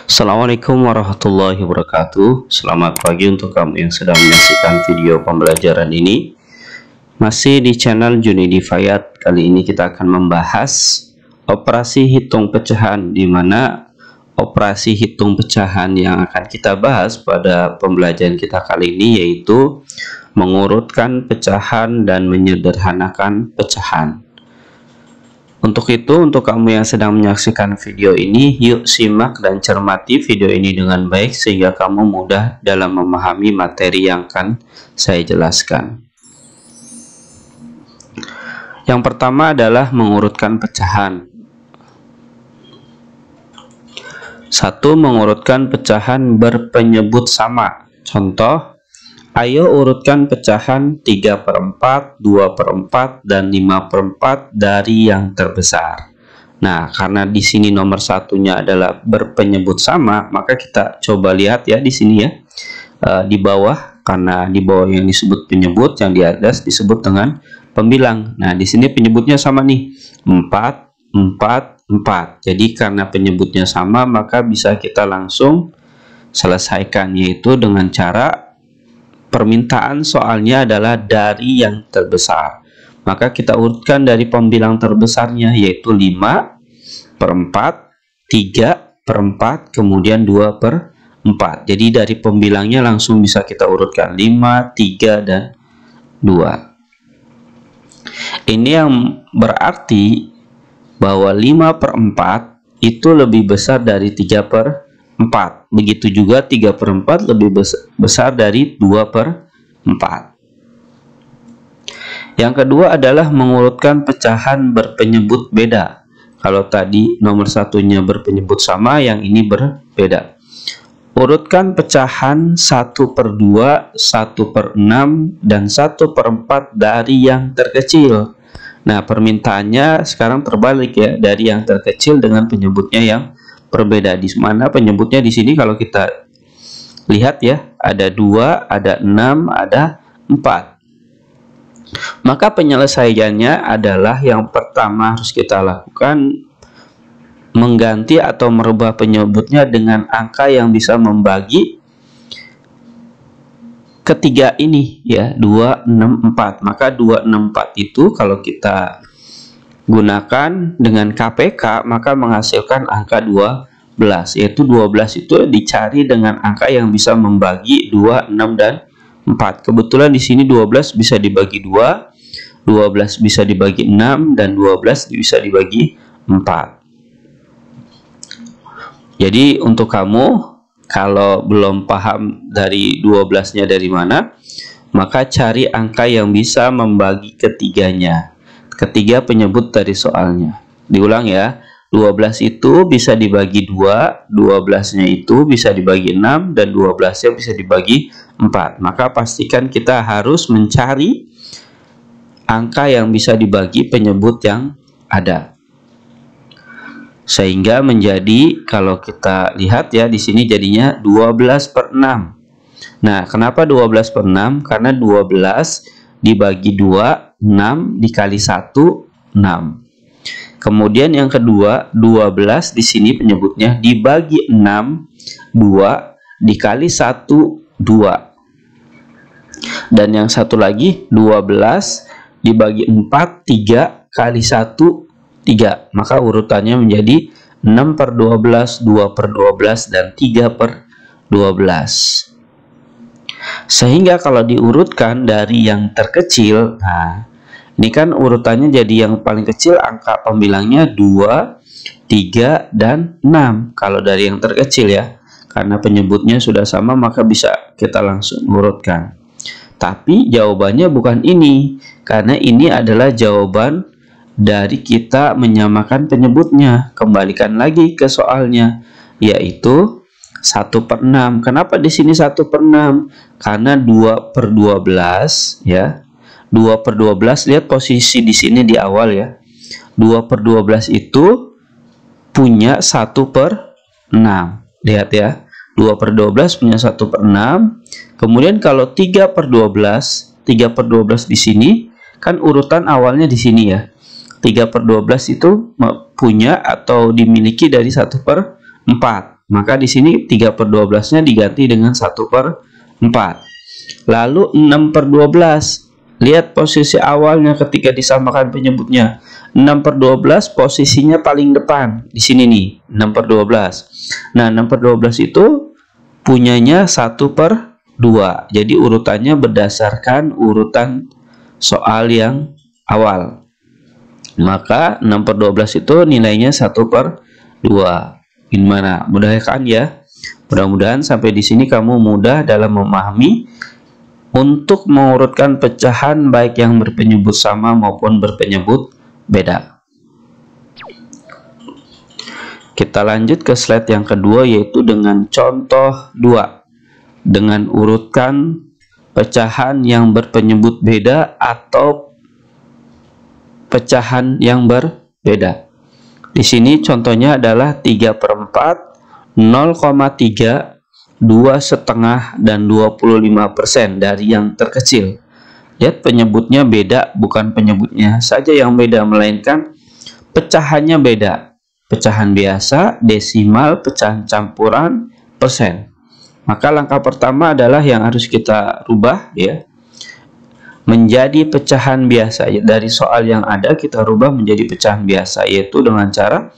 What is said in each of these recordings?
Assalamualaikum warahmatullahi wabarakatuh. Selamat pagi untuk kamu yang sedang menyaksikan video pembelajaran ini. Masih di channel Junidi Fayat. Kali ini kita akan membahas operasi hitung pecahan, di mana operasi hitung pecahan yang akan kita bahas pada pembelajaran kita kali ini yaitu mengurutkan pecahan dan menyederhanakan pecahan. Untuk itu, untuk kamu yang sedang menyaksikan video ini, yuk simak dan cermati video ini dengan baik sehingga kamu mudah dalam memahami materi yang akan saya jelaskan. Yang pertama adalah mengurutkan pecahan. 1. Mengurutkan pecahan berpenyebut sama. Contoh, ayo urutkan pecahan 3/4, 2/4, dan 5/4 dari yang terbesar. Nah, karena di sini nomor satunya adalah berpenyebut sama, maka kita coba lihat ya di sini ya. Di bawah, karena di bawah yang disebut penyebut, yang di atas disebut dengan pembilang. Nah, di sini penyebutnya sama nih, 4, 4, 4. Jadi karena penyebutnya sama, maka bisa kita langsung selesaikan, yaitu dengan cara permintaan soalnya adalah dari yang terbesar, maka kita urutkan dari pembilang terbesarnya, yaitu 5/4, 3/4, kemudian 2/4. Jadi dari pembilangnya langsung bisa kita urutkan 5, 3, dan 2. Ini yang berarti bahwa 5/4 itu lebih besar dari 3/4. Begitu juga 3/4 lebih besar dari 2/4. Yang kedua adalah mengurutkan pecahan berpenyebut beda. Kalau tadi nomor satunya berpenyebut sama, yang ini berbeda. Urutkan pecahan 1/2, 1/6, dan 1/4 dari yang terkecil. Nah, permintaannya sekarang terbalik ya, dari yang terkecil dengan penyebutnya yang berbeda. Di mana penyebutnya di sini kalau kita lihat ya, ada 2, ada 6, ada 4. Maka penyelesaiannya adalah yang pertama harus kita lakukan mengganti atau merubah penyebutnya dengan angka yang bisa membagi ketiga ini ya, 2, 6, 4. Maka 2, 6, 4 itu kalau kita gunakan dengan KPK maka menghasilkan angka 12, yaitu 12 itu dicari dengan angka yang bisa membagi 2, 6, dan 4. Kebetulan di sini 12 bisa dibagi 2, 12 bisa dibagi 6, dan 12 bisa dibagi 4. Jadi untuk kamu kalau belum paham dari 12-nya dari mana, maka cari angka yang bisa membagi ketiganya. Ketiga penyebut dari soalnya. Diulang ya, 12 itu bisa dibagi 2, 12-nya itu bisa dibagi 6, dan 12-nya bisa dibagi 4. Maka pastikan kita harus mencari angka yang bisa dibagi penyebut yang ada. Sehingga menjadi, kalau kita lihat ya di sini jadinya 12/6. Nah, kenapa 12/6? Karena 12 dibagi 2, 6 dikali 1, 6. Kemudian yang kedua, 12 di sini penyebutnya dibagi 6, 2 dikali 1, 2. Dan yang satu lagi 12 dibagi 4, 3 kali 1, 3. Maka urutannya menjadi 6/12, 2/12, dan 3/12. Sehingga kalau diurutkan dari yang terkecil, nah ini kan urutannya jadi yang paling kecil angka pembilangnya 2, 3, dan 6 kalau dari yang terkecil ya. Karena penyebutnya sudah sama maka bisa kita langsung urutkan. Tapi jawabannya bukan ini, karena ini adalah jawaban dari kita menyamakan penyebutnya. Kembalikan lagi ke soalnya, yaitu 1/6. Kenapa di sini 1/6? Karena 2/12 ya. 2/12, lihat posisi di sini di awal ya. 2/12 itu punya 1/6. Lihat ya. 2/12 punya 1/6. Kemudian kalau 3/12, 3/12 di sini kan urutan awalnya di sini ya. 3/12 itu punya atau dimiliki dari 1/4. Maka di sini 3/12-nya diganti dengan 1/4. Lalu 6/12. Lihat posisi awalnya ketika disamakan penyebutnya. 6/12 posisinya paling depan. Di sini nih, 6/12. Nah, 6/12 itu punyanya 1/2. Jadi urutannya berdasarkan urutan soal yang awal. Maka 6/12 itu nilainya 1/2. Gimana? Mudah kan ya? Mudah-mudahan sampai di sini kamu mudah dalam memahami untuk mengurutkan pecahan baik yang berpenyebut sama maupun berpenyebut beda. Kita lanjut ke slide yang kedua, yaitu dengan contoh 2. Dengan urutkan pecahan yang berpenyebut beda atau pecahan yang berbeda. Di sini contohnya adalah 3/4, 0,3, 2,5, dan 25% dari yang terkecil. Lihat penyebutnya beda, bukan penyebutnya saja yang beda, melainkan pecahannya beda. Pecahan biasa, desimal, pecahan campuran, persen. Maka langkah pertama adalah yang harus kita rubah ya, menjadi pecahan biasa. Dari soal yang ada kita rubah menjadi pecahan biasa, yaitu dengan cara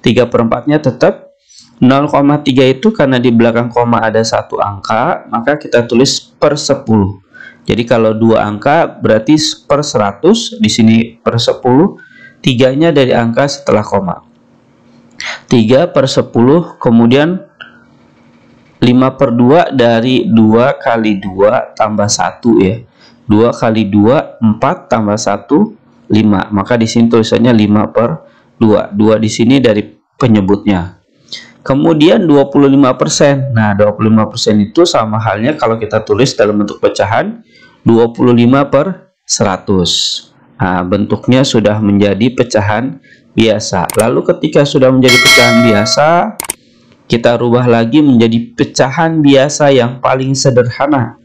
3/4-nya tetap 0,3 itu karena di belakang koma ada satu angka, maka kita tulis per 10. Jadi kalau 2 angka berarti per 100, di sini per 10, 3-nya dari angka setelah koma. 3/10, kemudian 5/2 dari 2 kali 2 tambah 1 ya. 2 kali 2, 4 tambah 1, 5. Maka di sini tulisannya 5/2. 2 di sini dari penyebutnya. Kemudian 25%. Nah, 25% itu sama halnya kalau kita tulis dalam bentuk pecahan 25/100. Nah, bentuknya sudah menjadi pecahan biasa. Lalu ketika sudah menjadi pecahan biasa, kita rubah lagi menjadi pecahan biasa yang paling sederhana.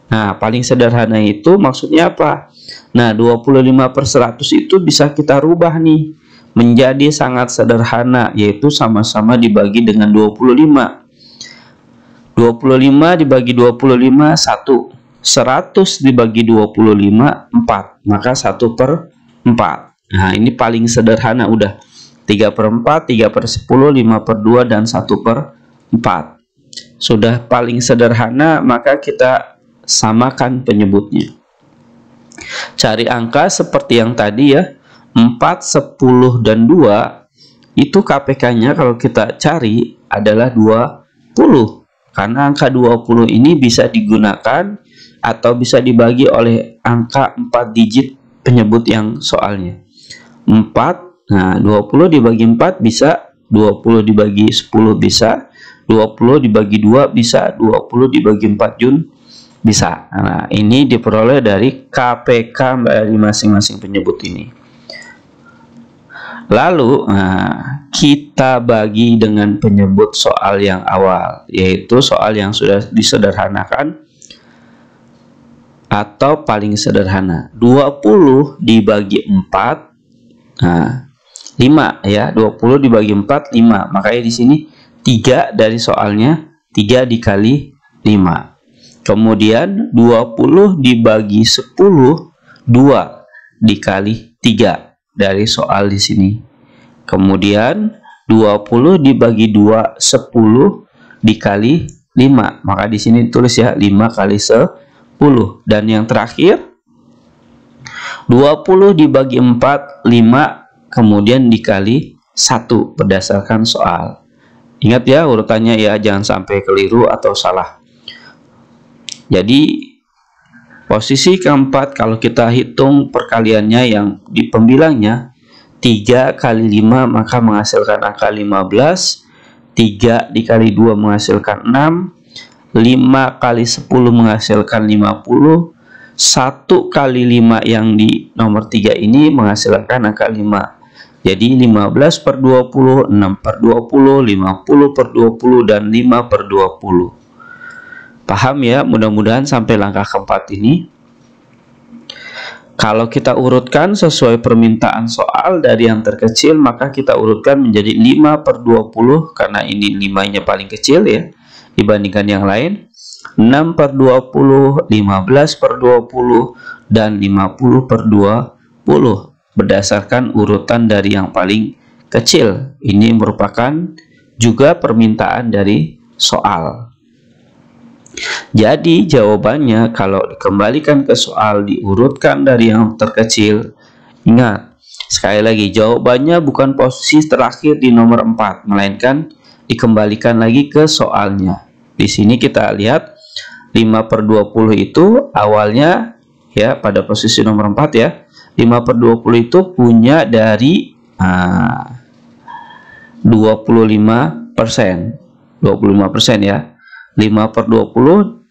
Nah, paling sederhana itu maksudnya apa? Nah, 25/100 itu bisa kita rubah nih menjadi sangat sederhana, yaitu sama-sama dibagi dengan 25. 25 dibagi 25, 1. 100 dibagi 25, 4. Maka 1/4. Nah, ini paling sederhana udah. 3/4, 3/10, 5/2, dan 1/4. Sudah paling sederhana, maka kita samakan penyebutnya. Cari angka seperti yang tadi ya. 4, 10, dan 2 itu KPK-nya kalau kita cari adalah 20. Karena angka 20 ini bisa digunakan atau bisa dibagi oleh angka 4 digit penyebut yang soalnya. 4, nah 20 dibagi 4 bisa, 20 dibagi 10 bisa, 20 dibagi 2 bisa, 20 dibagi 4 Jun bisa. Nah, ini diperoleh dari KPK dari masing-masing penyebut ini. Lalu kita bagi dengan penyebut soal yang awal, yaitu soal yang sudah disederhanakan atau paling sederhana. 20 dibagi 4, nah 5 ya. 20 dibagi 4, 5. Makanya di sini 3 dari soalnya, 3 dikali 5. Kemudian 20 dibagi 10, 2 dikali 3 dari soal di sini. Kemudian 20 dibagi 2, 10 dikali 5. Maka di sini tulis ya 5 kali 10. Dan yang terakhir 20 dibagi 4, 5 kemudian dikali 1 berdasarkan soal. Ingat ya urutannya ya, jangan sampai keliru atau salah. Jadi posisi keempat kalau kita hitung perkaliannya yang di pembilangnya 3 kali 5 maka menghasilkan angka 15. 3 dikali 2 menghasilkan 6. 5 kali 10 menghasilkan 50. 1 kali 5 yang di nomor 3 ini menghasilkan angka 5. Jadi 15/20, 6/20, 50/20, dan 5/20. Paham ya? Mudah-mudahan sampai langkah keempat ini. Kalau kita urutkan sesuai permintaan soal dari yang terkecil, maka kita urutkan menjadi 5/20 karena ini 5-nya paling kecil ya dibandingkan yang lain. 6/20, 15/20, dan 50/20 berdasarkan urutan dari yang paling kecil. Ini merupakan juga permintaan dari soal. Jadi jawabannya kalau dikembalikan ke soal diurutkan dari yang terkecil. Ingat, sekali lagi jawabannya bukan posisi terakhir di nomor 4, melainkan dikembalikan lagi ke soalnya. Di sini kita lihat 5/20 itu awalnya ya pada posisi nomor 4 ya. 5/20 itu punya dari 25%. 25% ya. 5/20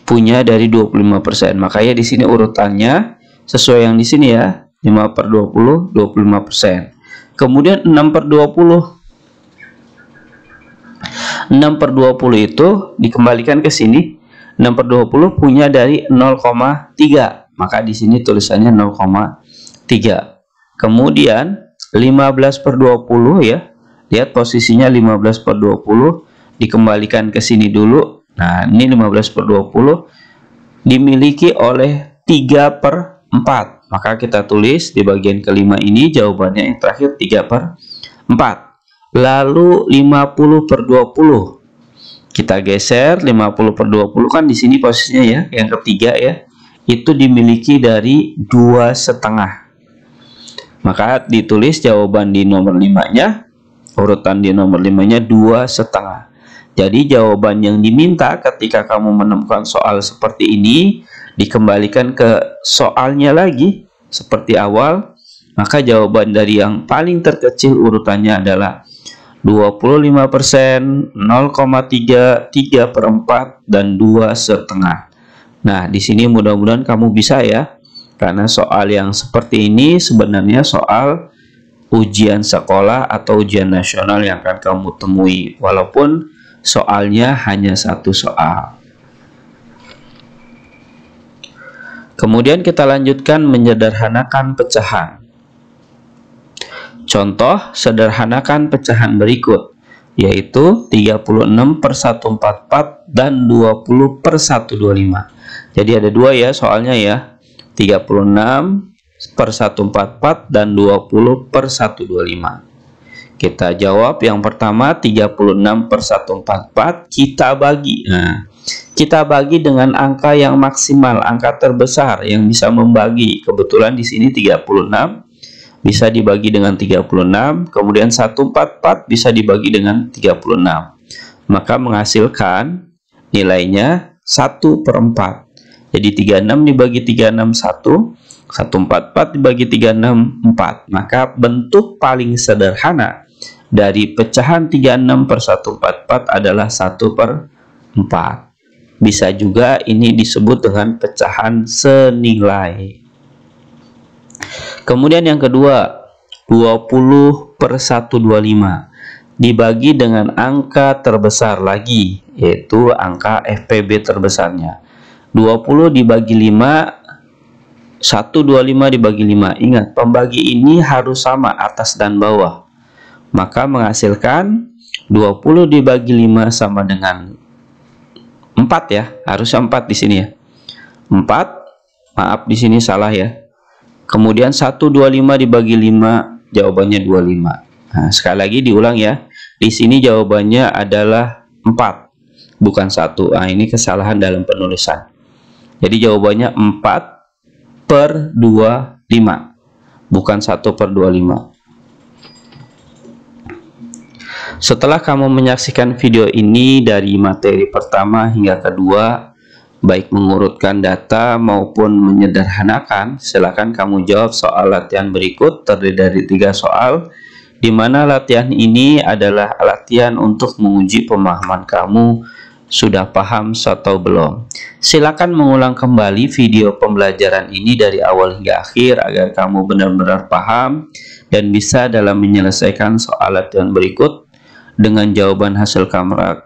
punya dari 25%. Makanya di sini urutannya sesuai yang di sini ya. 5/20, 25%. Kemudian 6/20. 6/20 itu dikembalikan ke sini. 6/20 punya dari 0,3. Maka di sini tulisannya 0,3. Kemudian 15/20 ya. Lihat posisinya 15/20. Dikembalikan ke sini dulu. Nah, ini 15/20 dimiliki oleh 3/4. Maka kita tulis di bagian kelima ini jawabannya yang terakhir 3/4. Lalu 50/20. Kita geser 50/20 kan di sini posisinya ya, yang ketiga ya. Itu dimiliki dari 2,5. Maka ditulis jawaban di nomor 5-nya, urutan di nomor 5-nya 2,5. Jadi jawaban yang diminta ketika kamu menemukan soal seperti ini dikembalikan ke soalnya lagi seperti awal, maka jawaban dari yang paling terkecil urutannya adalah 25%, 0,3, 3/4, dan 2,5. Nah, di sini mudah-mudahan kamu bisa ya, karena soal yang seperti ini sebenarnya soal ujian sekolah atau ujian nasional yang akan kamu temui, walaupun soalnya hanya satu soal. Kemudian kita lanjutkan menyederhanakan pecahan. Contoh, sederhanakan pecahan berikut, yaitu 36/144 dan 20/125. Jadi ada dua ya soalnya ya, 36/144 dan 20/125. Kita jawab yang pertama 36/144 kita bagi. Nah, kita bagi dengan angka yang maksimal, angka terbesar yang bisa membagi. Kebetulan di sini 36 bisa dibagi dengan 36, kemudian 144 bisa dibagi dengan 36. Maka menghasilkan nilainya 1/4. Jadi 36 dibagi 36 1, 144 dibagi 36 4. Maka bentuk paling sederhana dari pecahan 36/144 adalah 1/4. Bisa juga ini disebut dengan pecahan senilai. Kemudian yang kedua, 20/125 dibagi dengan angka terbesar lagi, yaitu angka FPB terbesarnya. 20 dibagi 5, 125 dibagi 5. Ingat, pembagi ini harus sama atas dan bawah. Maka menghasilkan 20 dibagi 5 sama dengan 4 ya. Harusnya 4 di sini ya. 4, maaf di sini salah ya. Kemudian 125 dibagi 5, jawabannya 25. Nah, sekali lagi diulang ya. Di sini jawabannya adalah 4, bukan 1. Nah, ini kesalahan dalam penulisan. Jadi jawabannya 4/25, bukan 1/25. Setelah kamu menyaksikan video ini dari materi pertama hingga kedua, baik mengurutkan data maupun menyederhanakan, silakan kamu jawab soal latihan berikut terdiri dari 3 soal, di mana latihan ini adalah latihan untuk menguji pemahaman kamu sudah paham atau belum. Silakan mengulang kembali video pembelajaran ini dari awal hingga akhir agar kamu benar-benar paham dan bisa dalam menyelesaikan soal latihan berikut dengan jawaban hasil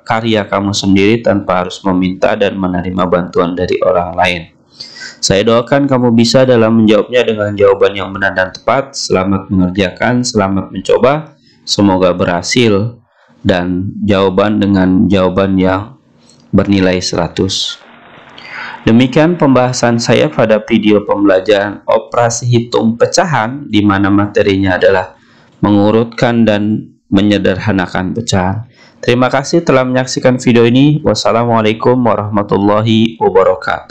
karya kamu sendiri tanpa harus meminta dan menerima bantuan dari orang lain. Saya doakan kamu bisa dalam menjawabnya dengan jawaban yang benar dan tepat. Selamat mengerjakan, selamat mencoba. Semoga berhasil dan jawaban dengan jawaban yang bernilai 100. Demikian pembahasan saya pada video pembelajaran operasi hitung pecahan, di mana materinya adalah mengurutkan dan menyederhanakan pecahan. Terima kasih telah menyaksikan video ini. Wassalamualaikum warahmatullahi wabarakatuh.